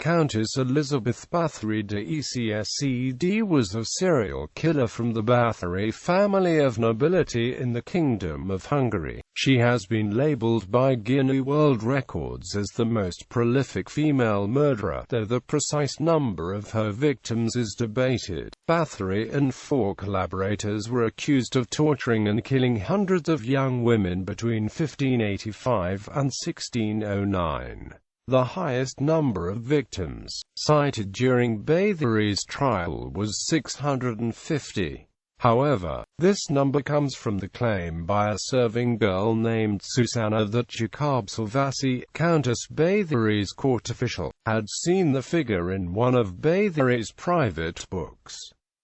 Countess Elizabeth Báthory de Ecsed was a serial killer from the Báthory family of nobility in the Kingdom of Hungary. She has been labeled by Guinness World Records as the most prolific female murderer, though the precise number of her victims is debated. Báthory and 4 collaborators were accused of torturing and killing hundreds of young women between 1585 and 1609. The highest number of victims cited during Báthory's trial was 650. However, this number comes from the claim by a serving girl named Susanna that Jakub Silvasi, Countess Báthory's court official, had seen the figure in one of Báthory's private books.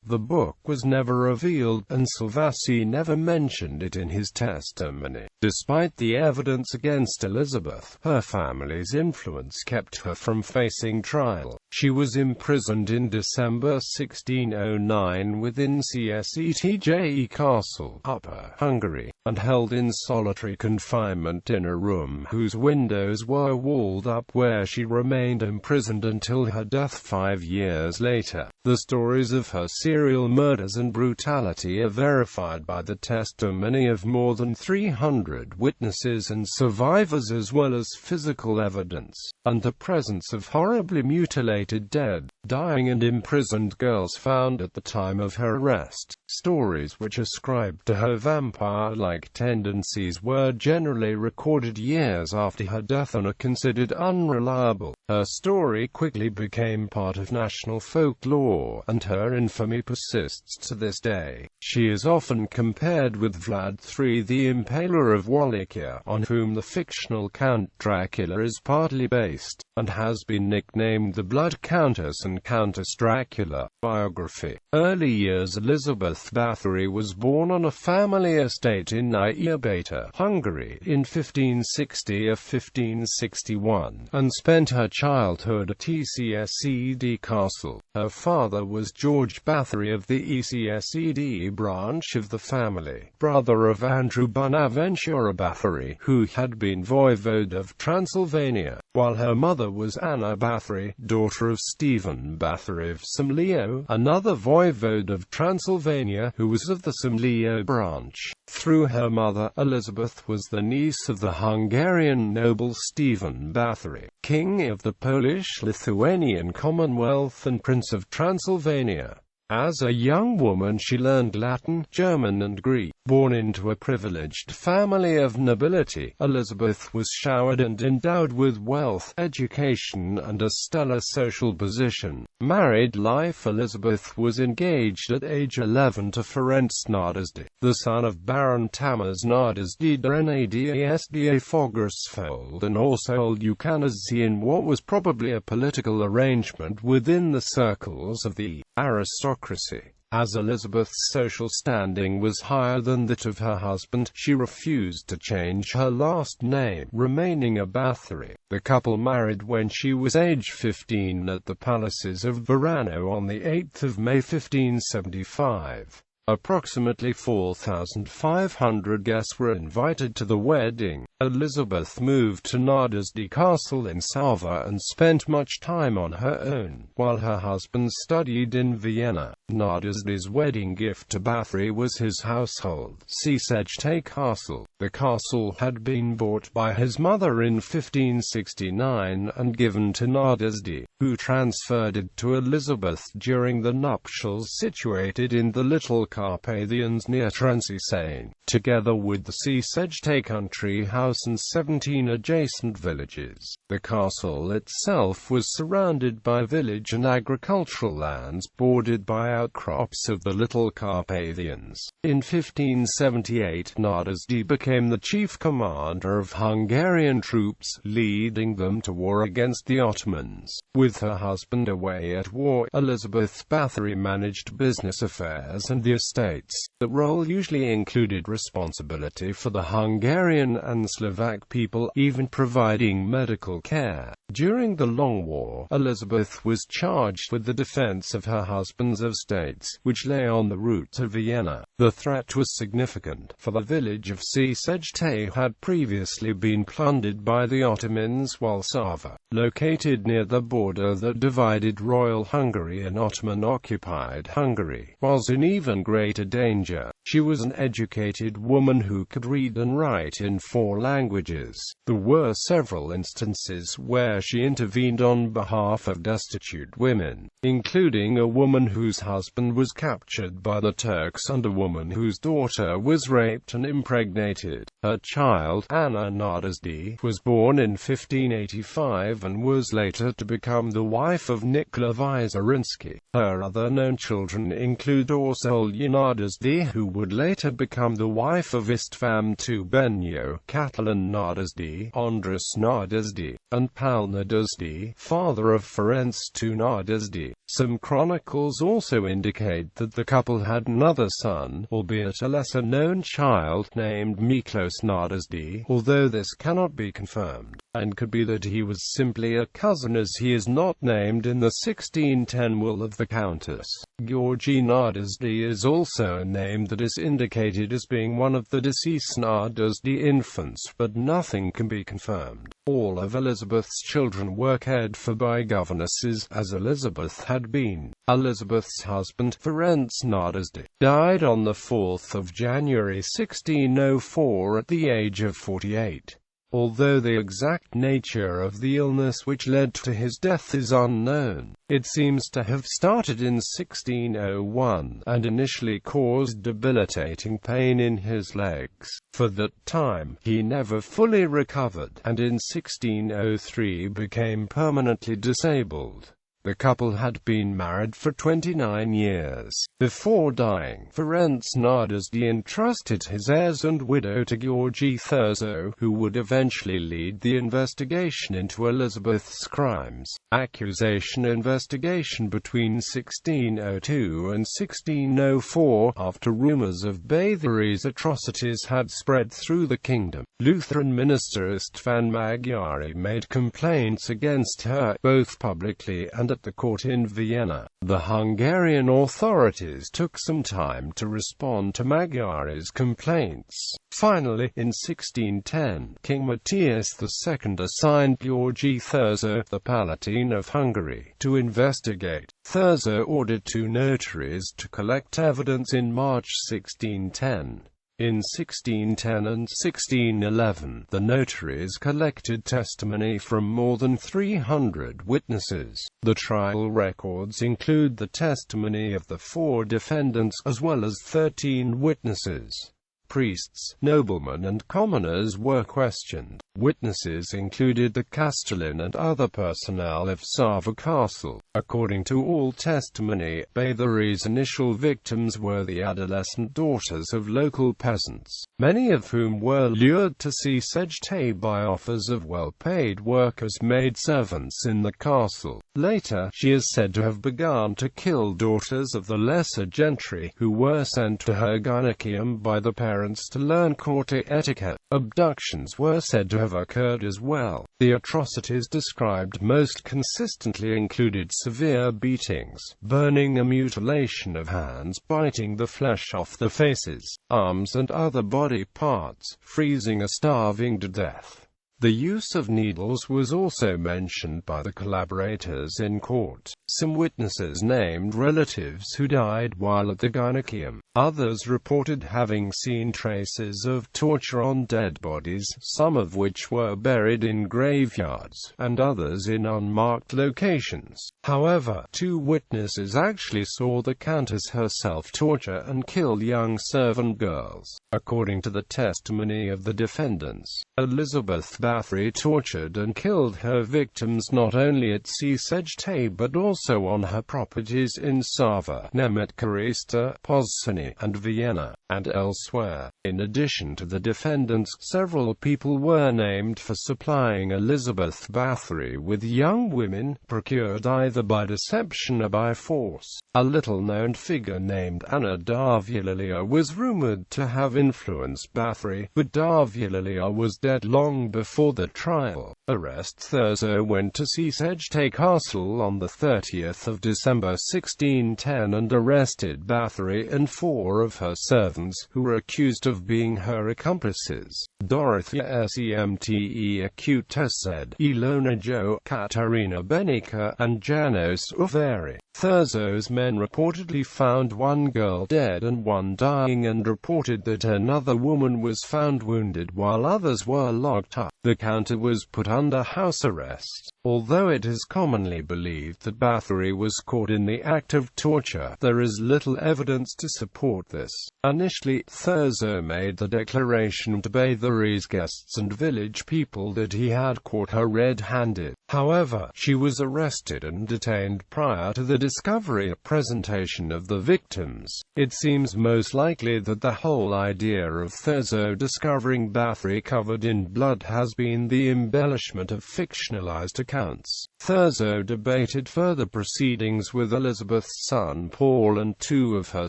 The book was never revealed, and Silvasi never mentioned it in his testimony. Despite the evidence against Elizabeth, her family's influence kept her from facing trial. She was imprisoned in December 1609 within Ecsed Castle, Upper Hungary, and held in solitary confinement in a room whose windows were walled up, where she remained imprisoned until her death 5 years later. The stories of her serial murders and brutality are verified by the testimony of more than 300 witnesses and survivors, as well as physical evidence, and the presence of horribly mutilated dead, dying and imprisoned girls found at the time of her arrest. Stories which ascribed to her vampire-like tendencies were generally recorded years after her death and are considered unreliable. Her story quickly became part of national folklore, and her infamy persists to this day. She is often compared with Vlad III the Impaler of Wallachia, on whom the fictional Count Dracula is partly based, and has been nicknamed the Blood Countess and Countess Dracula. Biography. Early years. Elizabeth Báthory was born on a family estate in debated, Hungary, in 1560 or 1561, and spent her childhood at Ecsed Castle. Her father was George Báthory of the Ecsed branch of the family, brother of Andrew Bonaventura Báthory, who had been voivode of Transylvania, while her mother was Anna Báthory, daughter of Stephen Báthory of Somleo, another voivode of Transylvania, who was of the Somleo branch. Through her mother, Elizabeth was the niece of the Hungarian noble Stephen Báthory, king of the Polish-Lithuanian Commonwealth and Prince of Transylvania. As a young woman she learned Latin, German and Greek. Born into a privileged family of nobility, Elizabeth was showered and endowed with wealth, education and a stellar social position. Married life. Elizabeth was engaged at age 11 to Ferenc Nadasdy, the son of Baron Tamás Nadasdy de Nadasdy Fogersfold and also Old Ucanazi, in what was probably a political arrangement within the circles of the aristocracy. As Elizabeth's social standing was higher than that of her husband, she refused to change her last name, remaining a Báthory. The couple married when she was age 15 at the palaces of Verano on 8 May 1575. Approximately 4,500 guests were invited to the wedding. Elizabeth moved to Nadasdy Castle in Salva and spent much time on her own, while her husband studied in Vienna. Nadasdy's wedding gift to Báthory was his household, Ecsed Castle. The castle had been bought by his mother in 1569 and given to Nadasdy, who transferred it to Elizabeth during the nuptials, situated in the Little Carpathians near Trenčín, together with the Ecsed country house and 17 adjacent villages. The castle itself was surrounded by village and agricultural lands, bordered by outcrops of the Little Carpathians. In 1578, Nadasdy became the chief commander of Hungarian troops, leading them to war against the Ottomans. With her husband away at war, Elizabeth Báthory managed business affairs and the estates. The role usually included responsibility for the Hungarian and Slovak people, even providing medical care. During the Long War, Elizabeth was charged with the defense of her husband's estates, which lay on the route to Vienna. The The threat was significant, for the village of Ecsed had previously been plundered by the Ottomans, while Sava, located near the border that divided Royal Hungary and Ottoman-occupied Hungary, was in even greater danger. She was an educated woman who could read and write in 4 languages. There were several instances where she intervened on behalf of destitute women, including a woman whose husband was captured by the Turks and a woman whose daughter was raped and impregnated. Her child, Anna Nadezhdy, was born in 1585 and was later to become the wife of Nicola Vyzerinsky. Her other known children include Orsolya Nadezhdy, who would later become the wife of Istvan II Benyo, Catalin Nadezhdy, Andras Nadezhdy, and Paul Nadezhdy, father of Ferenc II Nadezhdy. Some chronicles also indicate that the couple had another son, albeit a lesser-known child, named Miklos Nadezhdy, although this cannot be confirmed, and could be that he was simply a cousin, as he is not named in the 1610 will of the Countess. Georgi Nadezhdy is also a name that is indicated as being one of the deceased Nadezhdy infants, but nothing can be confirmed. All of Elizabeth's children were cared for by governesses, as Elizabeth had been. Elizabeth's husband, Ferenc Nadezhdy, died on the 4th of January 1604 at the age of 48. Although the exact nature of the illness which led to his death is unknown, it seems to have started in 1601, and initially caused debilitating pain in his legs. For that time, he never fully recovered, and in 1603 became permanently disabled. The couple had been married for 29 years. Before dying, Ferenc Nadezhdy entrusted his heirs and widow to Georgi Thurzo, who would eventually lead the investigation into Elizabeth's crimes. Accusation investigation between 1602 and 1604, after rumors of Báthory's atrocities had spread through the kingdom. Lutheran minister István Magyari made complaints against her, both publicly and at the court in Vienna. The Hungarian authorities took some time to respond to Magyari's complaints. Finally, in 1610, King Matthias II assigned Georgi Thurzo, the Palatine of Hungary, to investigate. Thurzo ordered 2 notaries to collect evidence in March 1610. In 1610 and 1611, the notaries collected testimony from more than 300 witnesses. The trial records include the testimony of the 4 defendants, as well as 13 witnesses. Priests, noblemen and commoners were questioned. Witnesses included the castellan and other personnel of Sava Castle. According to all testimony, Báthory's initial victims were the adolescent daughters of local peasants, many of whom were lured to Ecsed by offers of well-paid work as maidservants in the castle. Later, she is said to have begun to kill daughters of the lesser gentry, who were sent to her gynaeceum by the parents to learn court etiquette. Abductions were said to have occurred as well. The atrocities described most consistently included severe beatings, burning and mutilation of hands, biting the flesh off the faces, arms and other body parts, freezing or starving to death. The use of needles was also mentioned by the collaborators in court. Some witnesses named relatives who died while at the gynaeceum. Others reported having seen traces of torture on dead bodies, some of which were buried in graveyards, and others in unmarked locations. However, 2 witnesses actually saw the Countess herself torture and kill young servant girls. According to the testimony of the defendants, Elizabeth Báthory tortured and killed her victims not only at Ecsed but also on her properties in Sava, Nemetkarista, Pozsony, and Vienna, and elsewhere. In addition to the defendants, several people were named for supplying Elizabeth Báthory with young women, procured either by deception or by force. A little-known figure named Anna Darvulia was rumored to have influenced Báthory, but Darvulia was dead long before the trial. Arrest Thurzo went to Ecsed Castle on the 30th of December 1610 and arrested Báthory and 4 4 of her servants who were accused of being her accomplices: Dorothea Semte Ecsed, Ilona Jo, Katarina Benica, and Janos Uveri. Thurzo's men reportedly found one girl dead and one dying, and reported that another woman was found wounded while others were locked up. The Countess was put under house arrest. Although it is commonly believed that Báthory was caught in the act of torture, there is little evidence to support this. Initially, Thurzo made the declaration to Báthory's guests and village people that he had caught her red-handed. However, she was arrested and detained prior to the discovery and presentation of the victims. It seems most likely that the whole idea of Thurzo discovering Báthory covered in blood has been the embellishment of fictionalized accounts. Thurzo debated further proceedings with Elizabeth's son Paul and 2 of her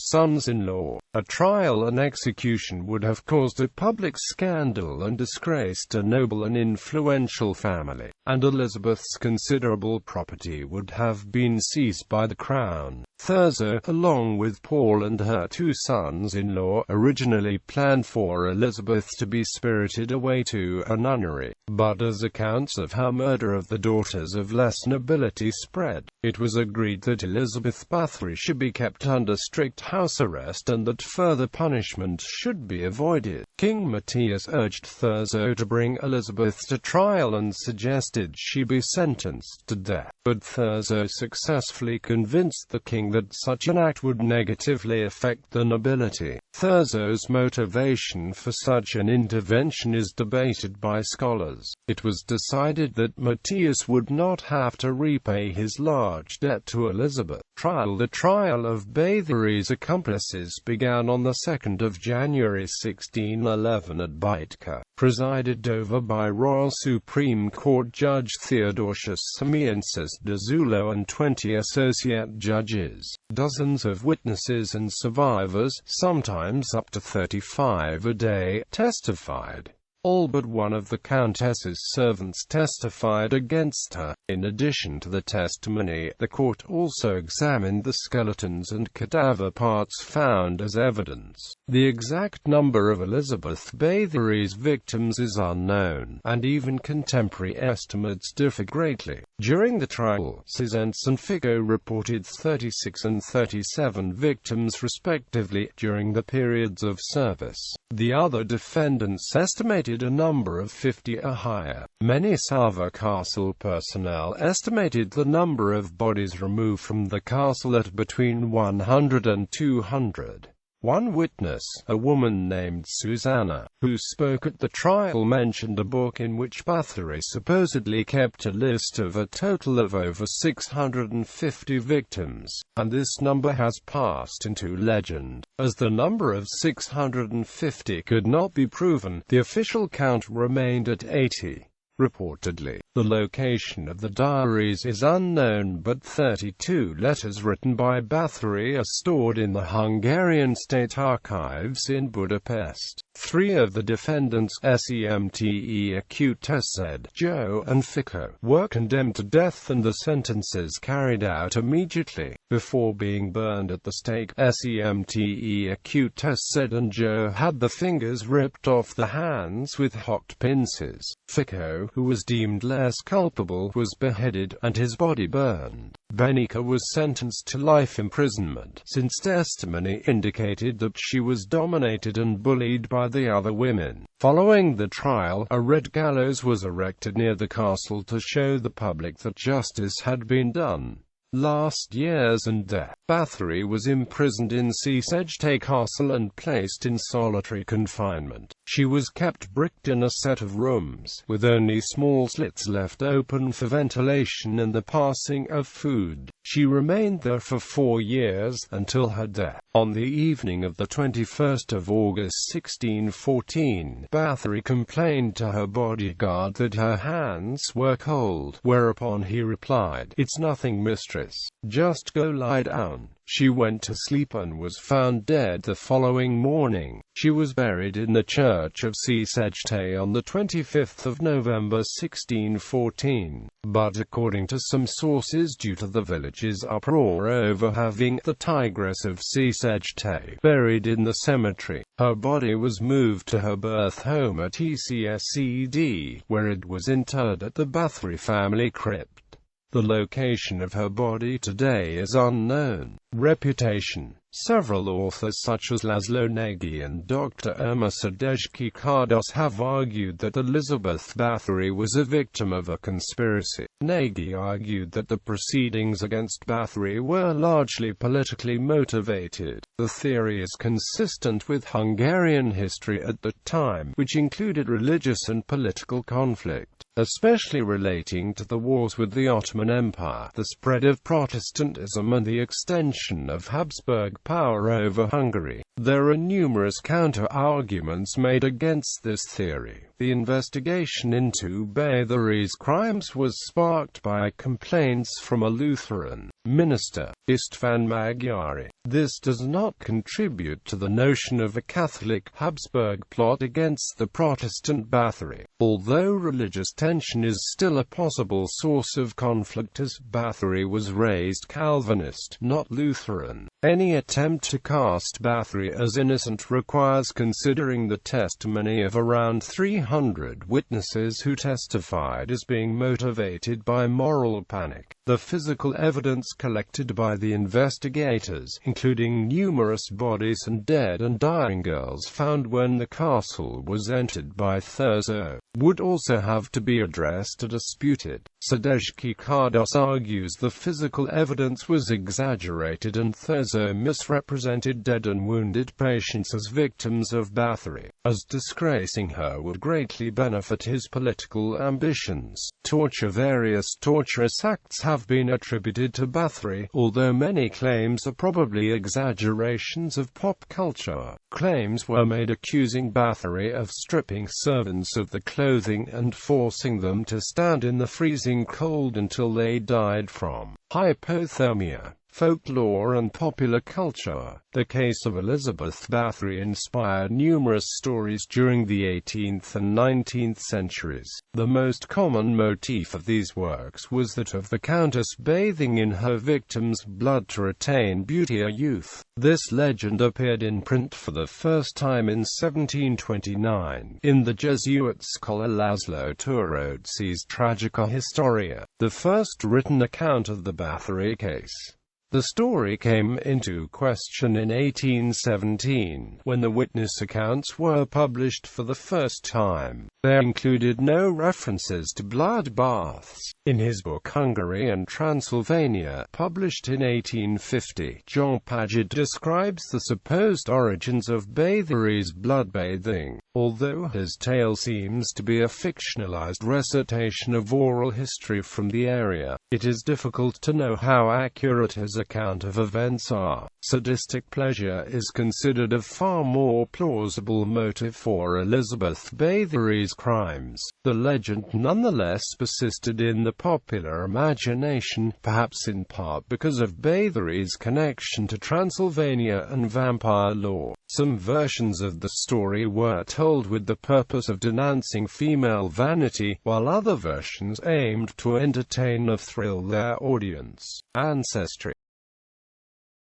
sons-in-law. A trial and execution would have caused a public scandal and disgraced a noble and influential family, and Elizabeth's considerable property would have been seized by the crown. Thurzo, along with Paul and her 2 sons-in-law, originally planned for Elizabeth to be spirited away to a nunnery, but as accounts of her murder of the daughters of less nobility spread, it was agreed that Elizabeth Báthory should be kept under strict house arrest and that further punishment should be avoided. King Matthias urged Thurzo to bring Elizabeth to trial and suggested she be sentenced to death, but Thurzo successfully convinced the king that such an act would negatively affect the nobility. Thurzo's motivation for such an intervention is debated by scholars. It was decided that Matthias would not have to repay his large debt to Elizabeth. The trial of Báthory's accomplices began on the 2nd of January 1611 at Bátorka, presided over by Royal Supreme Court Judge Theodosius Simeonsis de Zulo and 20 associate judges. Dozens of witnesses and survivors, sometimes up to 35 a day, testified. All but one of the Countess's servants testified against her. In addition to the testimony, the court also examined the skeletons and cadaver parts found as evidence. The exact number of Elizabeth Báthory's victims is unknown, and even contemporary estimates differ greatly. During the trial, Szents and Fico reported 36 and 37 victims respectively during the periods of service. The other defendants estimated a number of 50 or higher. Many Sava Castle personnel estimated the number of bodies removed from the castle at between 100 and 200. One witness, a woman named Susanna, who spoke at the trial, mentioned a book in which Báthory supposedly kept a list of a total of over 650 victims, and this number has passed into legend. As the number of 650 could not be proven, the official count remained at 80. Reportedly, the location of the diaries is unknown, but 32 letters written by Báthory are stored in the Hungarian State Archives in Budapest. 3 of the defendants, Semte Ecsed, Jo, and Fico, were condemned to death and the sentences carried out immediately, before being burned at the stake. Semte Ecsed and Jo had the fingers ripped off the hands with hot pincers. Fico, who was deemed less culpable, was beheaded, and his body burned. Benica was sentenced to life imprisonment, since testimony indicated that she was dominated and bullied by the other women. Following the trial, a red gallows was erected near the castle to show the public that justice had been done. Last years and death. Báthory was imprisoned in Ecsed Castle and placed in solitary confinement. She was kept bricked in a set of rooms, with only small slits left open for ventilation and the passing of food. She remained there for 4 years, until her death. On the evening of the 21st of August 1614, Báthory complained to her bodyguard that her hands were cold, whereupon he replied, "It's nothing, mistress. Paris. "Just go lie down." She went to sleep and was found dead the following morning. She was buried in the church of Ecsed on the 25th of November 1614, but according to some sources, due to the village's uproar over having the Tigress of Ecsed buried in the cemetery, her body was moved to her birth home at Ecsed, where it was interred at the Báthory family crypt. The location of her body today is unknown. Reputation. Several authors such as Laszlo Nagy and Dr. Irma Szedezki-Kardos have argued that Elizabeth Báthory was a victim of a conspiracy. Nagy argued that the proceedings against Báthory were largely politically motivated. The theory is consistent with Hungarian history at the time, which included religious and political conflict, especially relating to the wars with the Ottoman Empire, the spread of Protestantism and the extension of Habsburg power over Hungary. There are numerous counter-arguments made against this theory. The investigation into Báthory's crimes was sparked by complaints from a Lutheran minister, István Magyari. This does not contribute to the notion of a Catholic Habsburg plot against the Protestant Báthory, although religious tension is still a possible source of conflict, as Báthory was raised Calvinist, not Lutheran. Any attempt to cast Báthory as innocent requires considering the testimony of around 300 witnesses who testified as being motivated by moral panic. The physical evidence collected by the investigators, including numerous bodies and dead and dying girls found when the castle was entered by Thurzo, would also have to be addressed or disputed. Szedezki-Kardos argues the physical evidence was exaggerated and Thurzo misrepresented dead and wounded patients as victims of Báthory, as disgracing her would greatly benefit his political ambitions. Torture. Various torturous acts have been attributed to Báthory, although many claims are probably exaggerations of pop culture. Claims were made accusing Báthory of stripping servants of the clothing and forcing them to stand in the freezing cold until they died from hypothermia. Folklore and popular culture. The case of Elizabeth Báthory inspired numerous stories during the 18th and 19th centuries. The most common motif of these works was that of the Countess bathing in her victim's blood to retain beauty or youth. This legend appeared in print for the first time in 1729, in the Jesuit scholar Laszlo Turoczi's Tragica Historia, the first written account of the Báthory case. The story came into question in 1817, when the witness accounts were published for the first time. There included no references to blood baths. In his book Hungary and Transylvania, published in 1850, Jean Paget describes the supposed origins of Báthory's bloodbathing. Although his tale seems to be a fictionalized recitation of oral history from the area, it is difficult to know how accurate his account of events are. Sadistic pleasure is considered a far more plausible motive for Elizabeth Báthory's crimes. The legend nonetheless persisted in the popular imagination, perhaps in part because of Báthory's connection to Transylvania and vampire lore. Some versions of the story were told with the purpose of denouncing female vanity, while other versions aimed to entertain or thrill their audience. Ancestry.